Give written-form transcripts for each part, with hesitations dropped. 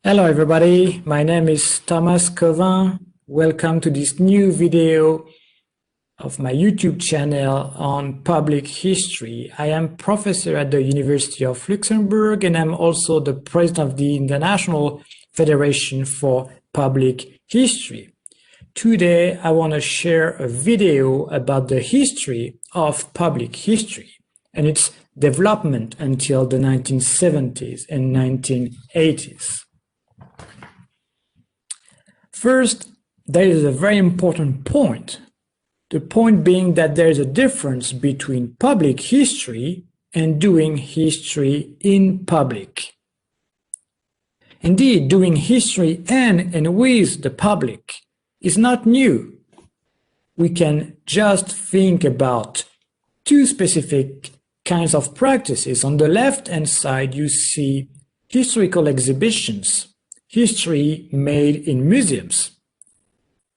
Hello everybody, my name is Thomas Covin. Welcome to this new video of my YouTube channel on public history. I am professor at the University of Luxembourg and I'm also the president of the International Federation for Public History. Today I want to share a video about the history of public history and its development until the 1970s and 1980s. First, there is a very important point. The point being that there is a difference between public history and doing history in public. Indeed, doing history in and with the public is not new. We can just think about two specific kinds of practices. On the left-hand side, you see historical exhibitions. History made in museums.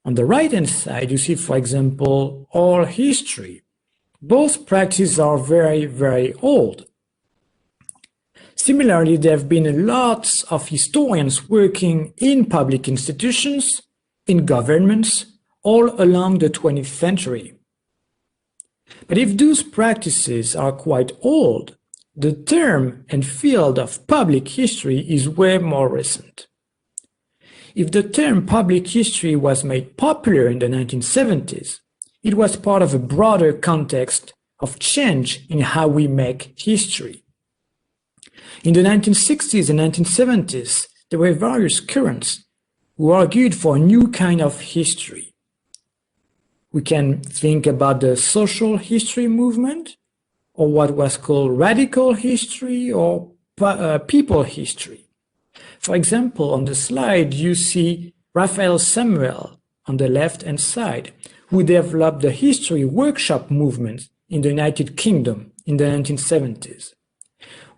On the right-hand side, you see, for example, oral history. Both practices are very, very old. Similarly, there have been lots of historians working in public institutions, in governments, all along the 20th century. But if those practices are quite old, the term and field of public history is way more recent. If the term public history was made popular in the 1970s, it was part of a broader context of change in how we make history. In the 1960s and 1970s, there were various currents who argued for a new kind of history. We can think about the social history movement, or what was called radical history or people history. For example, on the slide, you see Raphael Samuel on the left-hand side, who developed the history workshop movement in the United Kingdom in the 1970s.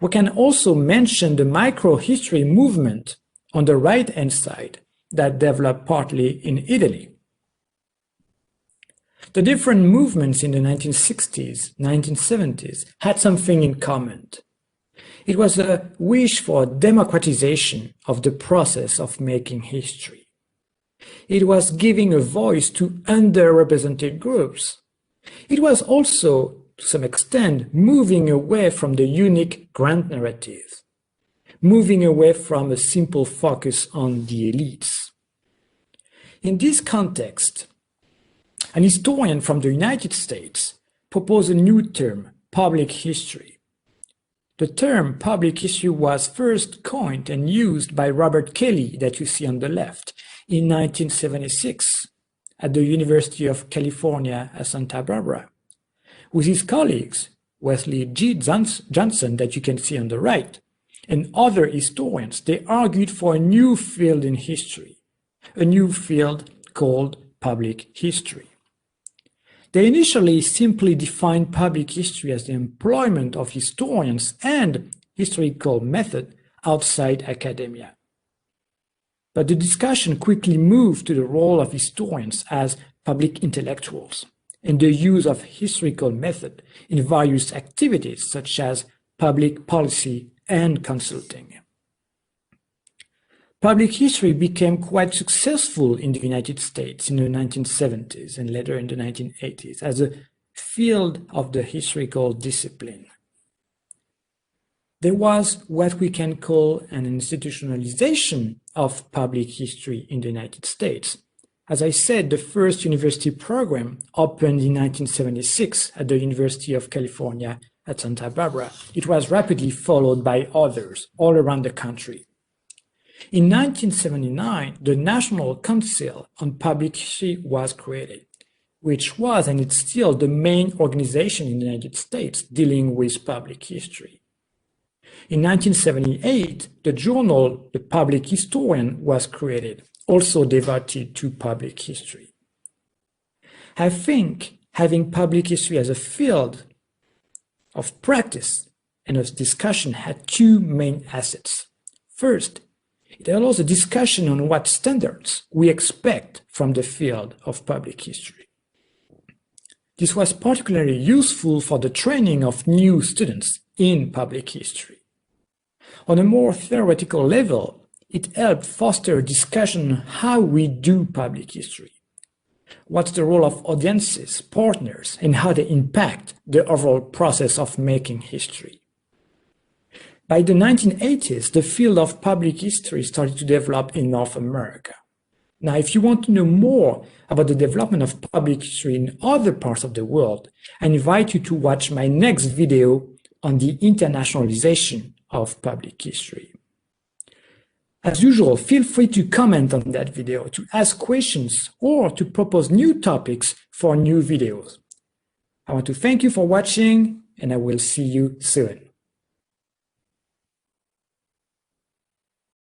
We can also mention the micro-history movement on the right-hand side that developed partly in Italy. The different movements in the 1960s, 1970s had something in common. It was a wish for democratization of the process of making history. It was giving a voice to underrepresented groups. It was also, to some extent, moving away from the unique grand narrative, moving away from a simple focus on the elites. In this context, an historian from the United States proposed a new term, public history. The term public history was first coined and used by Robert Kelly, that you see on the left, in 1976 at the University of California at Santa Barbara. With his colleagues, Wesley G. Johnson, that you can see on the right, and other historians, they argued for a new field in history, a new field called public history. They initially simply defined public history as the employment of historians and historical method outside academia. But the discussion quickly moved to the role of historians as public intellectuals and the use of historical method in various activities such as public policy and consulting. Public history became quite successful in the United States in the 1970s and later in the 1980s as a field of the historical discipline. There was what we can call an institutionalization of public history in the United States. As I said, the first university program opened in 1976 at the University of California at Santa Barbara. It was rapidly followed by others all around the country. In 1979, the National Council on Public History was created, which was and is still the main organization in the United States dealing with public history. In 1978, the journal The Public Historian was created, also devoted to public history. I think having public history as a field of practice and of discussion had two main assets. First, it allows a discussion on what standards we expect from the field of public history. This was particularly useful for the training of new students in public history. On a more theoretical level, It helped foster a discussion on how we do public history. What's the role of audiences, partners, and how they impact the overall process of making history. By the 1980s, the field of public history started to develop in North America. Now, if you want to know more about the development of public history in other parts of the world, I invite you to watch my next video on the internationalization of public history. As usual, feel free to comment on that video, to ask questions, or to propose new topics for new videos. I want to thank you for watching, and I will see you soon.